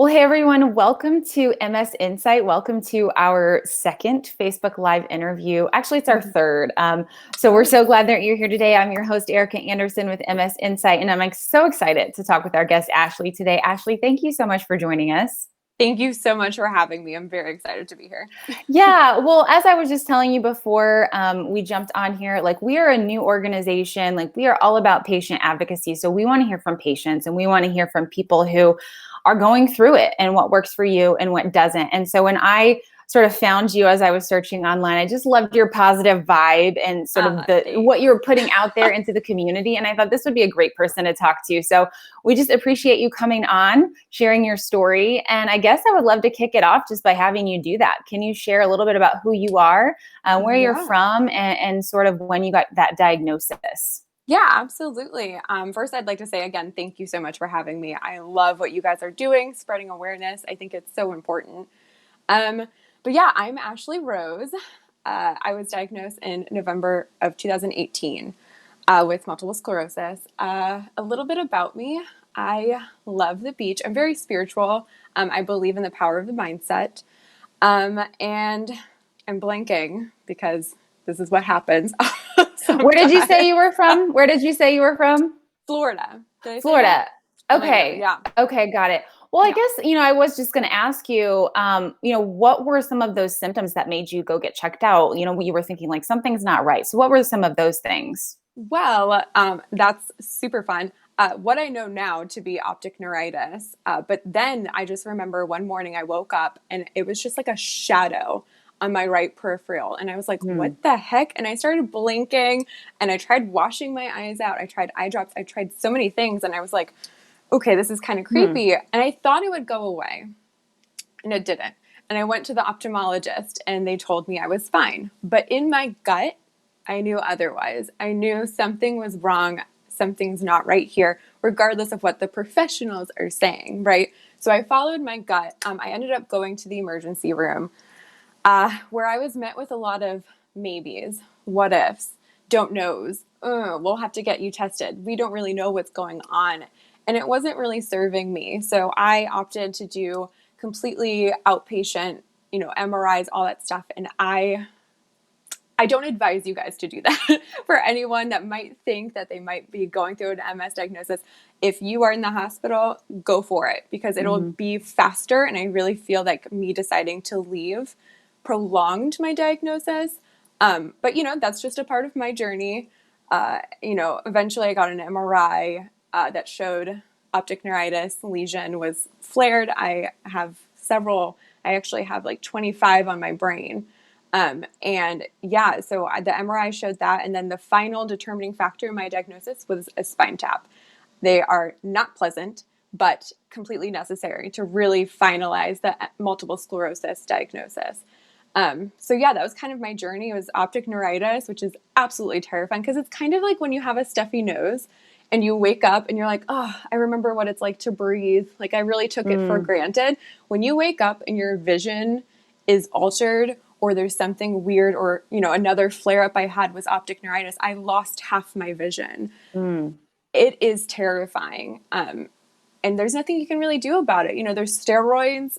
Well, hey everyone, welcome to MS Insight. Welcome to our second Facebook Live interview. Actually, it's our third. So we're so glad that you're here today. I'm your host, Erica Anderson with MS Insight, and I'm so excited to talk with our guest, Ashleigh, today. Ashleigh, thank you so much for joining us. Thank you so much for having me. I'm very excited to be here. Yeah, well, as I was just telling you before we jumped on here, like we are a new organization, like we are all about patient advocacy. So we want to hear from patients and we want to hear from people who are going through it and what works for you and what doesn't. And so when I sort of found you as I was searching online, I just loved your positive vibe and sort of what you were putting out there into the community. And I thought this would be a great person to talk to. So we just appreciate you coming on, sharing your story. And I guess I would love to kick it off just by having you do that. Can you share a little bit about who you are, where you're from, and sort of when you got that diagnosis? Yeah, absolutely. First, I'd like to say again, thank you so much for having me. I love what you guys are doing, spreading awareness. I think it's so important. But yeah, I'm Ashleigh Rose. I was diagnosed in November of 2018 with multiple sclerosis. A little bit about me. I love the beach. I'm very spiritual. I believe in the power of the mindset. And I'm blanking because this is what happens. Where did you say you were from? Where did you say you were from? Florida. Florida. Okay. Yeah. Okay. Got it. Well, I guess, I was just going to ask you, what were some of those symptoms that made you go get checked out? You were thinking like something's not right. So what were some of those things? Well, that's super fun. What I know now to be optic neuritis. But then I just remember one morning I woke up and it was just like a shadow on my right peripheral. And I was like, what the heck? And I started blinking and I tried washing my eyes out. I tried eye drops. I tried so many things. And I was like, okay, this is kind of creepy. And I thought it would go away and it didn't. And I went to the ophthalmologist and they told me I was fine. But in my gut, I knew otherwise. I knew something was wrong. Something's not right here, regardless of what the professionals are saying, right? So I followed my gut. I ended up going to the emergency room where I was met with a lot of maybes, what ifs, don't knows, we'll have to get you tested. We don't really know what's going on. And it wasn't really serving me. So I opted to do completely outpatient, MRIs, all that stuff. And I don't advise you guys to do that. For anyone that might think that they might be going through an MS diagnosis, if you are in the hospital, go for it because it'll be faster. And I really feel like me deciding to leave prolonged my diagnosis. But, that's just a part of my journey. Eventually I got an MRI that showed optic neuritis lesion was flared. I have several. I actually have like 25 on my brain. So the MRI showed that. And then the final determining factor in my diagnosis was a spine tap. They are not pleasant, but completely necessary to really finalize the multiple sclerosis diagnosis. That was kind of my journey. It was optic neuritis, which is absolutely terrifying because it's kind of like when you have a stuffy nose and you wake up and you're like, oh, I remember what it's like to breathe. Like I really took it for granted. When you wake up and your vision is altered or there's something weird or, another flare up I had was optic neuritis. I lost half my vision. It is terrifying. And there's nothing you can really do about it. There's steroids,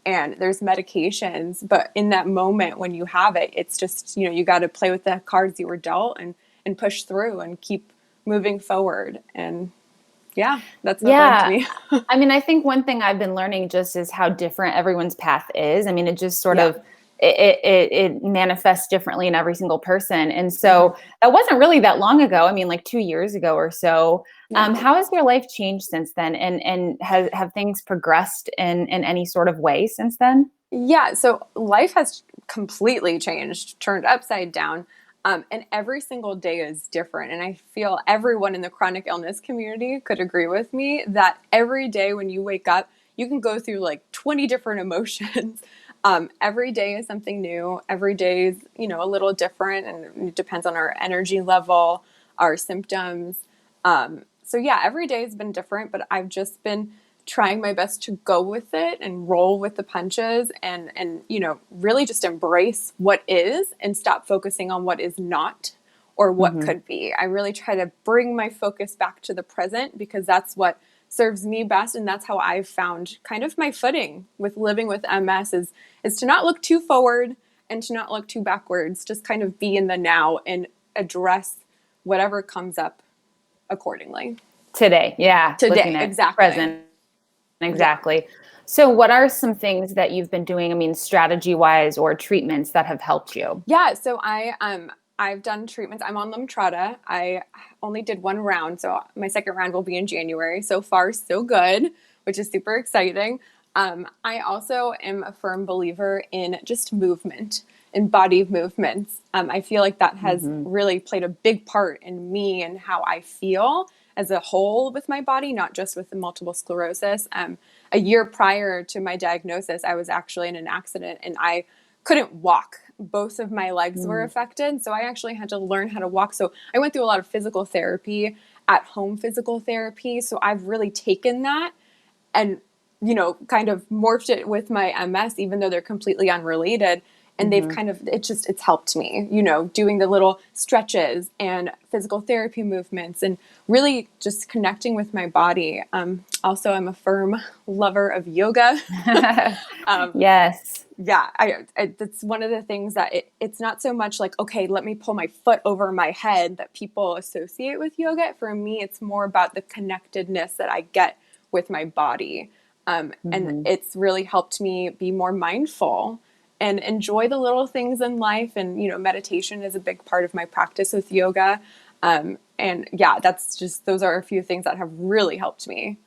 and there's medications, but in that moment when you have it, it's just, you got to play with the cards you were dealt and push through and keep moving forward. And that's what led to me. I mean, I think one thing I've been learning just is how different everyone's path is. I mean, it just sort of, it manifests differently in every single person. And so that wasn't really that long ago. I mean, like 2 years ago or so. How has your life changed since then? And have things progressed in any sort of way since then? Yeah. So life has completely changed, turned upside down. And every single day is different. And I feel everyone in the chronic illness community could agree with me that every day when you wake up, you can go through like 20 different emotions. Every day is something new. Every day is, a little different, and it depends on our energy level, our symptoms. Every day has been different, but I've just been trying my best to go with it and roll with the punches and really just embrace what is and stop focusing on what is not or what could be. I really try to bring my focus back to the present because that's what serves me best. And that's how I've found kind of my footing with living with MS is to not look too forward and to not look too backwards, just kind of be in the now and address whatever comes up accordingly. Today. Yeah. Today, Looking at exactly. present. Exactly. Yeah. So what are some things that you've been doing, I mean, strategy wise or treatments that have helped you? Yeah. So I've done treatments. I'm on Lemtrada. I only did one round. So my second round will be in January. So far, so good, which is super exciting. I also am a firm believer in just movement and body movements. I feel like that has really played a big part in me and how I feel as a whole with my body, not just with the multiple sclerosis. A year prior to my diagnosis, I was actually in an accident and I couldn't walk. Both of my legs were affected. So I actually had to learn how to walk. So I went through a lot of physical therapy, at home physical therapy. So I've really taken that and, kind of morphed it with my MS, even though they're completely unrelated. And they've kind of, it's helped me, doing the little stretches and physical therapy movements and really just connecting with my body. Also, I'm a firm lover of yoga. Yes. Yeah, that's one of the things that it's not so much like, okay, let me pull my foot over my head that people associate with yoga. For me, it's more about the connectedness that I get with my body. And it's really helped me be more mindful and enjoy the little things in life. And, meditation is a big part of my practice with yoga. And yeah, those are a few things that have really helped me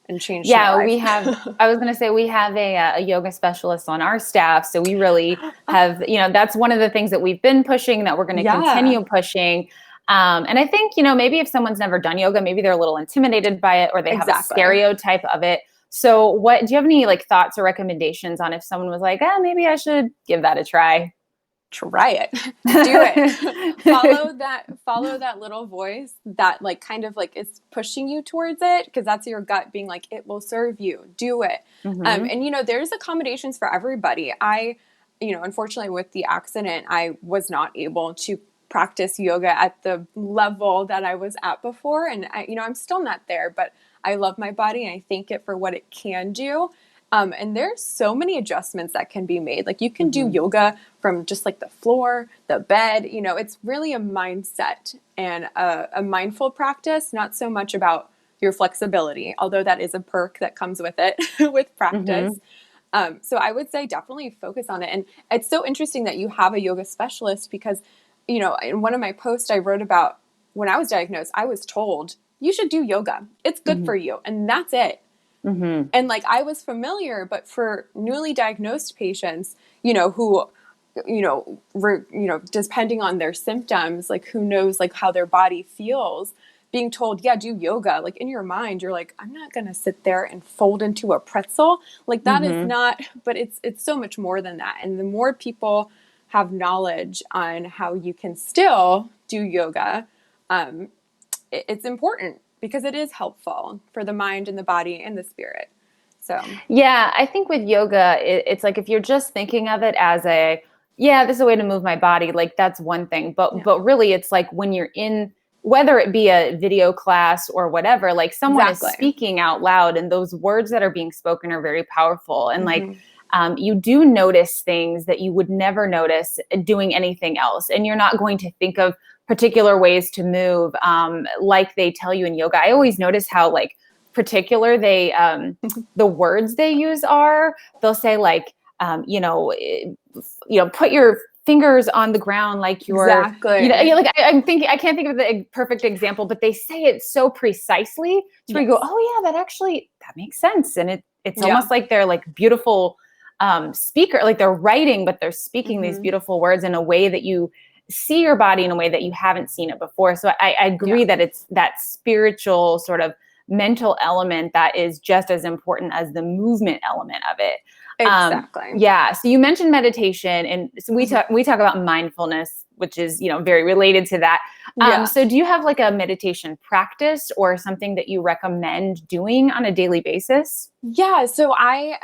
and changed my life. I was going to say, we have a yoga specialist on our staff. So we really have, that's one of the things that we've been pushing, that we're going to continue pushing. And I think, maybe if someone's never done yoga, maybe they're a little intimidated by it or they have a stereotype of it. So do you have any thoughts or recommendations on if someone was like, maybe I should give that a try? Try it. Do it. Follow that little voice that kind of is pushing you towards it, because that's your gut being like, it will serve you. Do it. And there's accommodations for everybody. I unfortunately with the accident, I was not able to practice yoga at the level that I was at before. And I'm still not there, but I love my body and I thank it for what it can do. And there's so many adjustments that can be made. You can do yoga from just the floor, the bed, it's really a mindset and a mindful practice, not so much about your flexibility, although that is a perk that comes with it with practice. So I would say definitely focus on it. And it's so interesting that you have a yoga specialist because, in one of my posts I wrote about when I was diagnosed, I was told you should do yoga. It's good for you. And that's it. And I was familiar, but for newly diagnosed patients, who, depending on their symptoms, who knows, how their body feels, being told, yeah, do yoga, in your mind, you're like, I'm not going to sit there and fold into a pretzel. That is not, but it's so much more than that. And the more people have knowledge on how you can still do yoga, it's important because it is helpful for the mind and the body and the spirit. So, yeah, I think with yoga, it's if you're just thinking of it as this is a way to move my body, that's one thing. But really it's when you're in, whether it be a video class or whatever, someone is speaking out loud and those words that are being spoken are very powerful. And you do notice things that you would never notice doing anything else. And you're not going to think of particular ways to move like they tell you in yoga. I always notice how particular they the words they use are. They'll say put your fingers on the ground you're I'm thinking, I can't think of the perfect example, but they say it so precisely to where you go, oh yeah, that makes sense. And it's almost like they're beautiful speaker, they're writing, but they're speaking these beautiful words in a way that you see your body in a way that you haven't seen it before. So I agree that it's that spiritual sort of mental element that is just as important as the movement element of it. Exactly. So you mentioned meditation, and so we talk about mindfulness, which is, very related to that. So do you have a meditation practice or something that you recommend doing on a daily basis? Yeah. So I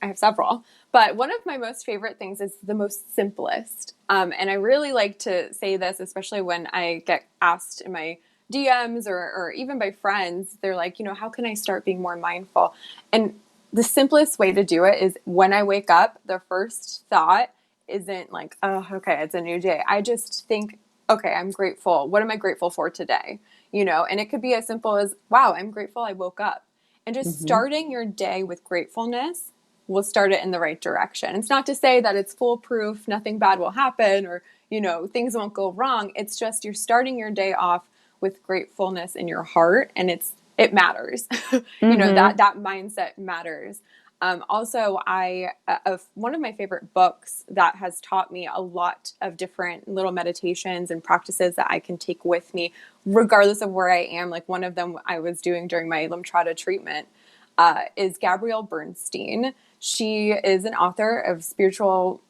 have several, but one of my most favorite things is the most simplest. And I really like to say this, especially when I get asked in my DMs or even by friends, they're like, how can I start being more mindful? And the simplest way to do it is when I wake up, the first thought isn't like, oh, okay, it's a new day. I just think, okay, I'm grateful. What am I grateful for today? And it could be as simple as, wow, I'm grateful I woke up. And just Mm-hmm. starting your day with gratefulness will start it in the right direction. It's not to say that it's foolproof, nothing bad will happen, or, things won't go wrong. It's just you're starting your day off with gratefulness in your heart, and it matters. Mm-hmm. That mindset matters. Also, one of my favorite books that has taught me a lot of different little meditations and practices that I can take with me, regardless of where I am. Like one of them I was doing during my Limtrata treatment is Gabrielle Bernstein. She is an author of spiritual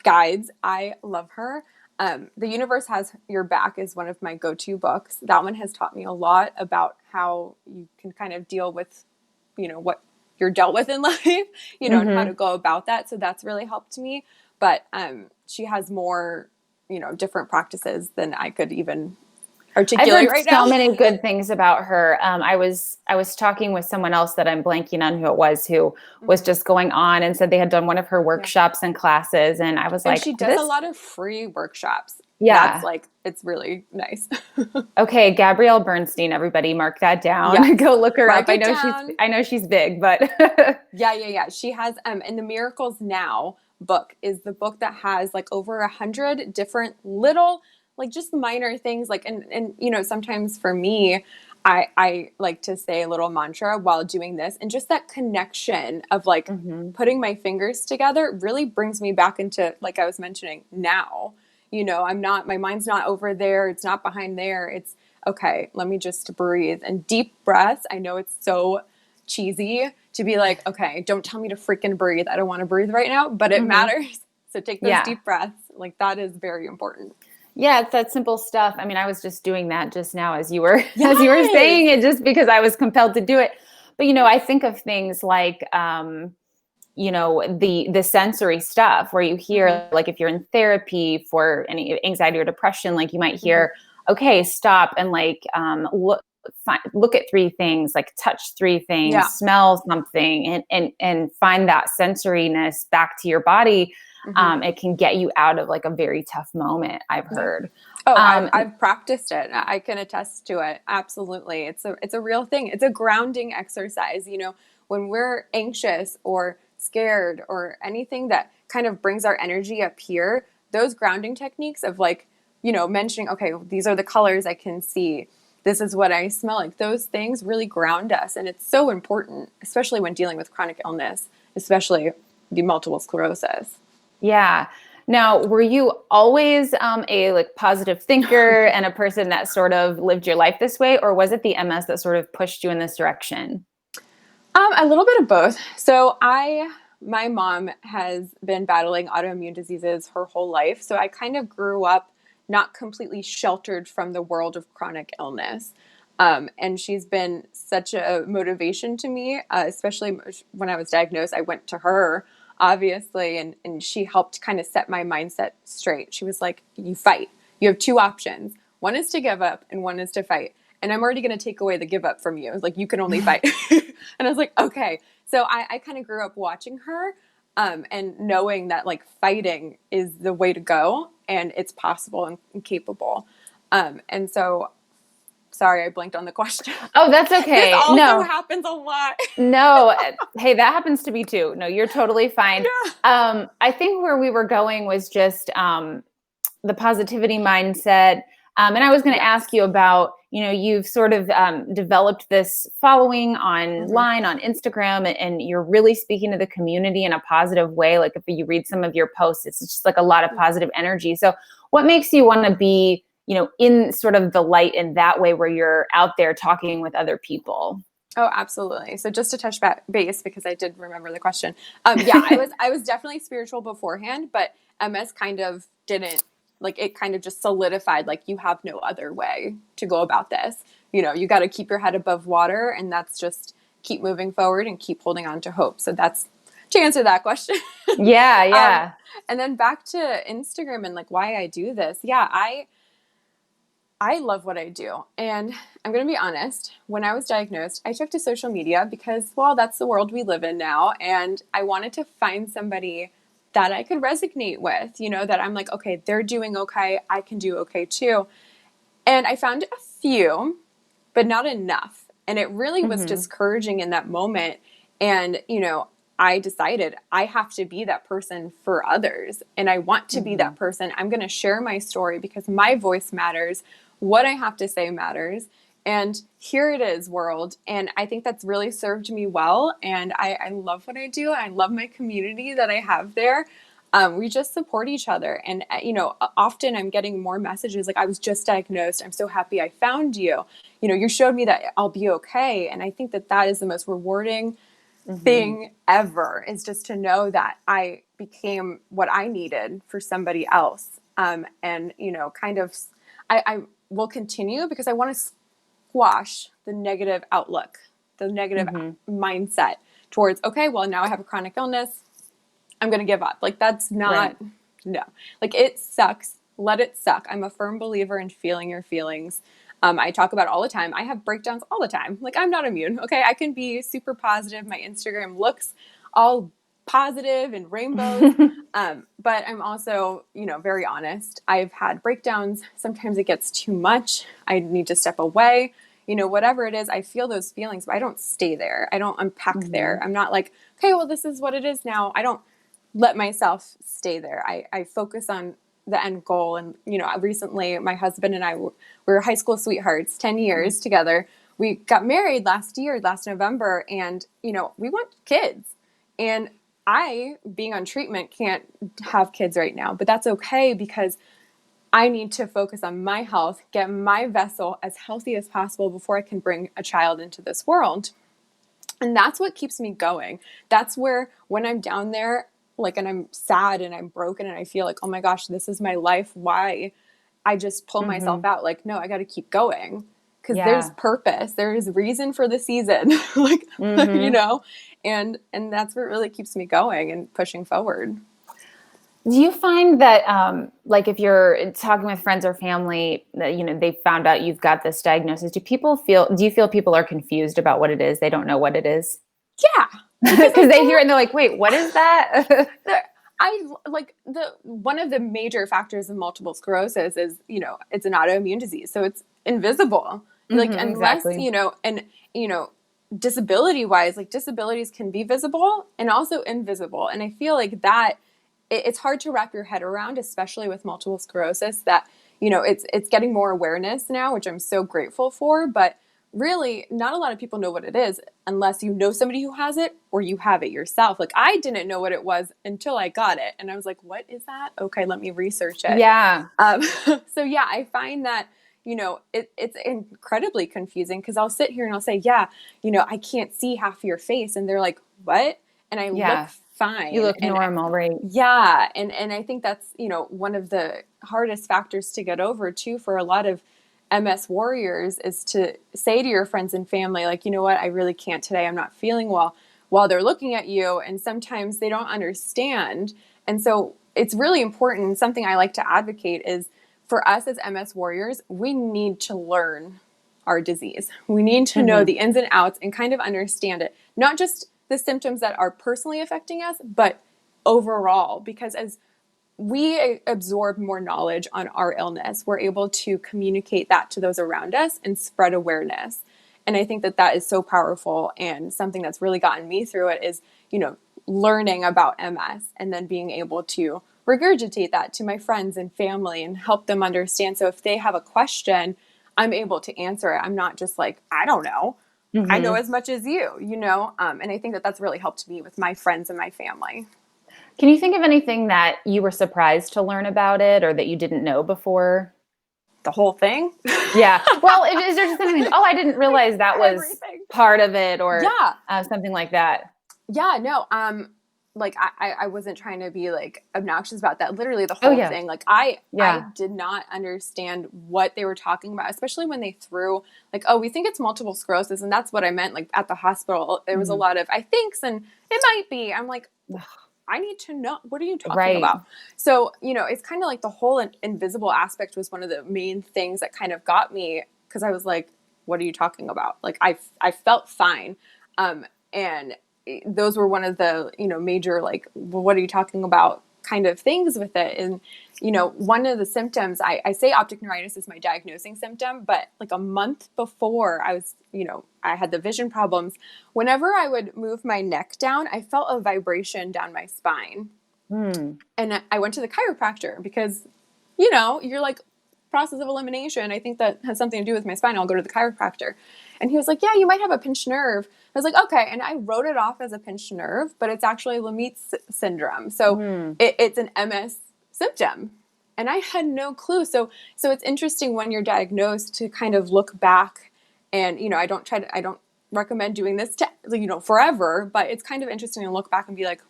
guides. I love her. The Universe Has Your Back is one of my go-to books. That one has taught me a lot about how you can kind of deal with, what you're dealt with in life, and how Mm-hmm. to go about that. So that's really helped me. But she has more, different practices than I could even I've articulate heard right so now. many good things about her. I was talking with someone else that I'm blanking on who it was, who was Mhm. just going on and said they had done one of her Yeah. workshops and classes, and I was And like, she does a this, lot of free workshops. That's yeah. like, it's really nice. Okay, Gabrielle Bernstein, everybody mark that down. Yes. Go look her up. Mark it down. I know she's big, but Yeah. She has, and the Miracles Now book is the book that has like over 100 different little, like just minor things. Like, and sometimes for me, I like to say a little mantra while doing this, and just that connection of like Mhm. putting my fingers together really brings me back into, like I was mentioning, now. My mind's not over there. It's not behind there. It's okay. Let me just breathe and deep breaths. I know it's so cheesy to be like, okay, don't tell me to freaking breathe. I don't want to breathe right now, but it Mhm. matters. So take those Yeah. deep breaths. Like that is very important. Yeah, it's that simple stuff. I mean, I was just doing that just now as you were as you were Yes. saying it, just because I was compelled to do it. But I think of things like the sensory stuff where you Mm-hmm. hear, like if you're in therapy for any anxiety or depression, like you might Mm-hmm. hear, okay, stop and like look at three things, like touch three things, Yeah. smell something, and find that sensoriness back to your body. Mm-hmm. It can get you out of like a very tough moment, I've Yeah. heard. Oh, um, I've practiced it. I can attest to it. Absolutely. It's a real thing. It's a grounding exercise. When we're anxious or scared or anything that kind of brings our energy up here, those grounding techniques of like, mentioning, okay, these are the colors I can see. This is what I smell like. Those things really ground us. And it's so important, especially when dealing with chronic illness, especially the multiple sclerosis. Yeah. Now, were you always a like positive thinker and a person that sort of lived your life this way, or was it the MS that sort of pushed you in this direction? A little bit of both. My mom has been battling autoimmune diseases her whole life. So I kind of grew up not completely sheltered from the world of chronic illness. And she's been such a motivation to me, especially when I was diagnosed. I went to her, obviously, and she helped kind of set my mindset straight. She was like, you fight. You have two options. One is to give up, and one is to fight. And I'm already going to take away the give up from you. Like, you can only fight. And I was like, okay. So I kind of grew up watching her, and knowing that like fighting is the way to go and it's possible and capable. And so, sorry, I blanked on the question. Oh, that's This okay. also No, happens a lot. no. Hey, that happens to me too. No, you're totally fine. Yeah. I think where we were going was just the positivity mindset. And I was going to Yes. ask you about, you've sort of developed this following Mm-hmm. online on Instagram, and you're really speaking to the community in a positive way. Like if you read some of your posts, it's just like a lot of positive energy. So what makes you want to be, in sort of the light in that way where you're out there talking with other people? Oh, absolutely. So just to touch base, because I did remember the question. Yeah, I was definitely spiritual beforehand, but MS kind of didn't, like, it kind of just solidified like you have no other way to go about this. You got to keep your head above water, and that's just keep moving forward and keep holding on to hope. So that's to answer that question. Yeah, um, yeah. and then back to Instagram and like why I do this. Yeah, I love what I do. And I'm going to be honest, when I was diagnosed, I took to social media because, well, that's the world we live in now. And I wanted to find somebody that I could resonate with, that I'm like, okay, they're doing okay. I can do okay too. And I found a few, but not enough. And it really was Mm-hmm. discouraging in that moment. And, I decided I have to be that person for others. And I want to be Mm-hmm. that person. I'm going to share my story because my voice matters. What I have to say matters. And here it is, world. And I think that's really served me well. And I love what I do. I love my community that I have there. We just support each other. And, often I'm getting more messages like, I was just diagnosed. I'm so happy I found you. You showed me that I'll be okay. And I think that that is the most rewarding Mm-hmm. thing ever, is just to know that I became what I needed for somebody else. And, kind of, I will continue because I want to squash the negative outlook, the negative Mm-hmm. mindset towards, okay, well, now I have a chronic illness. I'm going to give up. Like, that's not, Right. no. Like, it sucks. Let it suck. I'm a firm believer in feeling your feelings. I talk about it all the time. I have breakdowns all the time. Like, I'm not immune. Okay. I can be super positive. My Instagram looks all positive and rainbows. But I'm also, very honest. I've had breakdowns. Sometimes it gets too much. I need to step away. Whatever it is, I feel those feelings, but I don't stay there. I don't unpack Mm-hmm. there. I'm not like, okay, well, this is what it is now. I don't let myself stay there. I focus on the end goal. And, recently my husband and I were high school sweethearts, 10 years together. We got married last November, and, we want kids. And I, being on treatment, can't have kids right now, but that's okay because I need to focus on my health, get my vessel as healthy as possible before I can bring a child into this world. And that's what keeps me going. That's where, when I'm down there, like, and I'm sad and I'm broken and I feel like, oh my gosh, this is my life. Why? I just pull myself Mm-hmm. out like, no, I got to keep going because there's Yeah. purpose. There is reason for the season, like, Mm-hmm. and that's what really keeps me going and pushing forward. Do you find that, like, if you're talking with friends or family, that they found out you've got this diagnosis, do you feel people are confused about what it is? They don't know what it is Yeah, because I because they hear it don't. and they're like, "Wait, what is that?" I like the one of the major factors of multiple sclerosis is, it's an autoimmune disease, so it's invisible. Like, unless, Exactly. and you know disability wise, like, disabilities can be visible and also invisible. And I feel like that it's hard to wrap your head around, especially with multiple sclerosis, that, it's getting more awareness now, which I'm so grateful for. But really, not a lot of people know what it is unless you know somebody who has it or you have it yourself. Like, I didn't know what it was until I got it. And I was like, what is that? Okay, let me research it. Yeah. Um, so, yeah, I find that, it's incredibly confusing because I'll sit here and I'll say, yeah, I can't see half of your face. And they're like, what? And I look Yeah. You fine. look normal, right? Yeah. And I think that's, one of the hardest factors to get over too for a lot of MS warriors, is to say to your friends and family, like, you know what, I really can't today. I'm not feeling well, while they're looking at you. And sometimes they don't understand. And so it's really important. Something I like to advocate is, for us as MS warriors, we need to learn our disease. We need to know Mm-hmm. the ins and outs and kind of understand it. Not just the symptoms that are personally affecting us, but overall, because as we absorb more knowledge on our illness, we're able to communicate that to those around us and spread awareness. And I think that that is so powerful, and something that's really gotten me through it is, learning about MS and then being able to regurgitate that to my friends and family and help them understand. So if they have a question, I'm able to answer it. I'm not just like, I don't know. I know Mm-hmm. as much as you. And I think that that's really helped me with my friends and my family. Can you think of anything that you were surprised to learn about it or that you didn't know before? The whole thing. Yeah. Well, is there just anything? Oh, I didn't Like, realize that was everything. part of it, or Yeah. something like that. Yeah, no. Like, I wasn't trying to be like obnoxious about that. Literally the Oh whole yeah, thing. Like, I yeah. did not understand what they were talking about, especially when they threw like, oh, we think it's multiple sclerosis, and that's what I meant. Like, at the hospital, there was a Mhm. lot of I thinks and it might be. I'm like, Ugh. I need to know, what are you talking Right. about? So, it's kind of like the whole invisible aspect was one of the main things that kind of got me, because I was like, what are you talking about? Like, I felt fine. And those were one of the, major, like, well, what are you talking about kind of things with it. And, one of the symptoms, I say optic neuritis is my diagnosing symptom, but like a month before I was, I had the vision problems. Whenever I would move my neck down, I felt a vibration down my spine. And I went to the chiropractor because, you're like, process of elimination. I think that has something to do with my spine. I'll go to the chiropractor. And he was like, yeah, you might have a pinched nerve. I was like, okay. And I wrote it off as a pinched nerve, but it's actually Lemiet's syndrome. So it's an MS symptom. And I had no clue. So it's interesting when you're diagnosed to kind of look back and, I don't recommend doing this to, forever, but it's kind of interesting to look back and be like,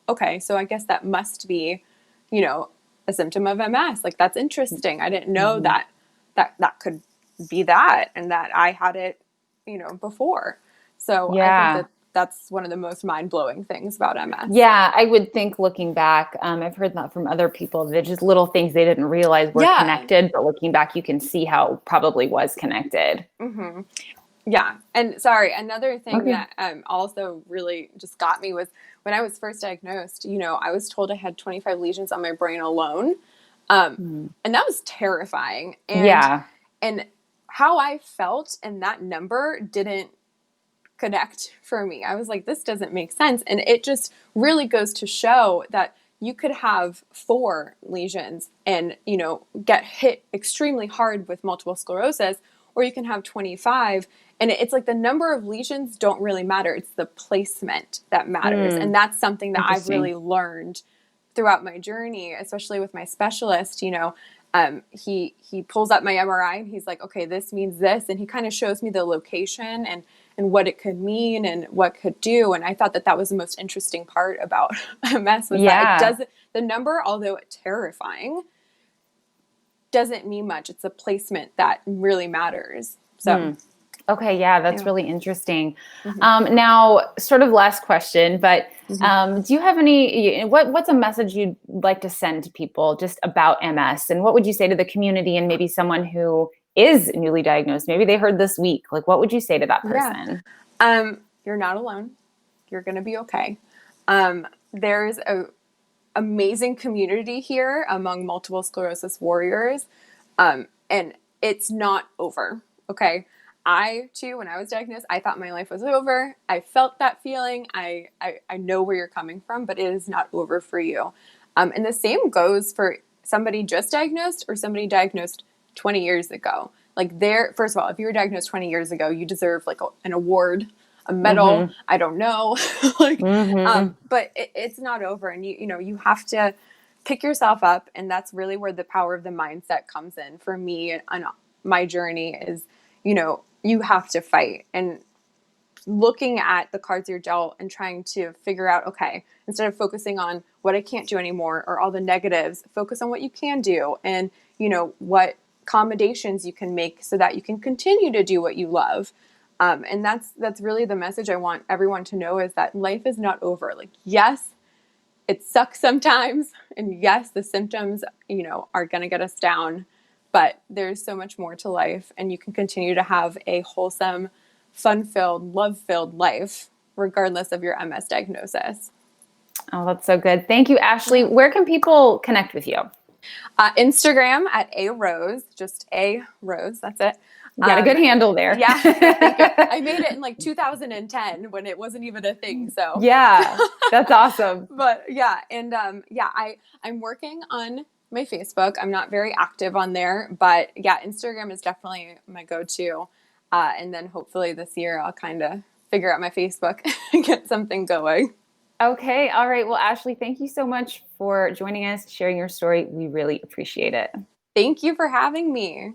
okay, so I guess that must be, a symptom of MS. Like, that's interesting. I didn't know that could be that, and that I had it, before. So I think that that's one of the most mind-blowing things about MS. Yeah, I would think looking back, I've heard that from other people, that just little things they didn't realize were connected, but looking back, you can see how it probably was connected. Yeah. And sorry, another thing that also really just got me was when I was first diagnosed, I was told I had 25 lesions on my brain alone. And that was terrifying. And how I felt and that number didn't connect for me. I was like, this doesn't make sense. And it just really goes to show that you could have 4 lesions and, get hit extremely hard with multiple sclerosis, or you can have 25. And it's like the number of lesions don't really matter. It's the placement that matters. And that's something that I've really learned throughout my journey, especially with my specialist. He pulls up my MRI and he's like, okay, this means this. And he kind of shows me the location and what it could mean and what could do. And I thought that was the most interesting part about MS was that it doesn't, the number, although terrifying, doesn't mean much. It's a placement that really matters. So. Okay. Yeah. That's really interesting. Now, sort of last question, but do you have what's a message you'd like to send to people just about MS? And what would you say to the community and maybe someone who is newly diagnosed? Maybe they heard this week. Like, what would you say to that person? You're not alone. You're going to be okay. There's a amazing community here among multiple sclerosis warriors. And it's not over. Okay. I too, when I was diagnosed, I thought my life was over. I felt that feeling. I know where you're coming from, but it is not over for you. And the same goes for somebody just diagnosed or somebody diagnosed 20 years ago. Like, first of all, if you were diagnosed 20 years ago, you deserve like an award, a medal. I don't know. But it's not over. And you have to pick yourself up. And that's really where the power of the mindset comes in for me on my journey is, you have to fight. And looking at the cards you're dealt and trying to figure out, okay, instead of focusing on what I can't do anymore or all the negatives, focus on what you can do and, what accommodations you can make so that you can continue to do what you love. And that's really the message I want everyone to know, is that life is not over. Like, yes, it sucks sometimes. And yes, the symptoms, are going to get us down, but there's so much more to life, and you can continue to have a wholesome, fun-filled, love-filled life, regardless of your MS diagnosis. Oh, that's so good. Thank you, Ashleigh. Where can people connect with you? Instagram at A-Rose, just A-Rose, that's it. You got a good handle there. Yeah, thank you. I made it in like 2010 when it wasn't even a thing. So yeah, that's awesome. But yeah, and I'm working on my Facebook. I'm not very active on there, but yeah, Instagram is definitely my go-to. And then hopefully this year I'll kind of figure out my Facebook and get something going. Okay. All right. Well, Ashleigh, thank you so much for joining us, sharing your story. We really appreciate it. Thank you for having me.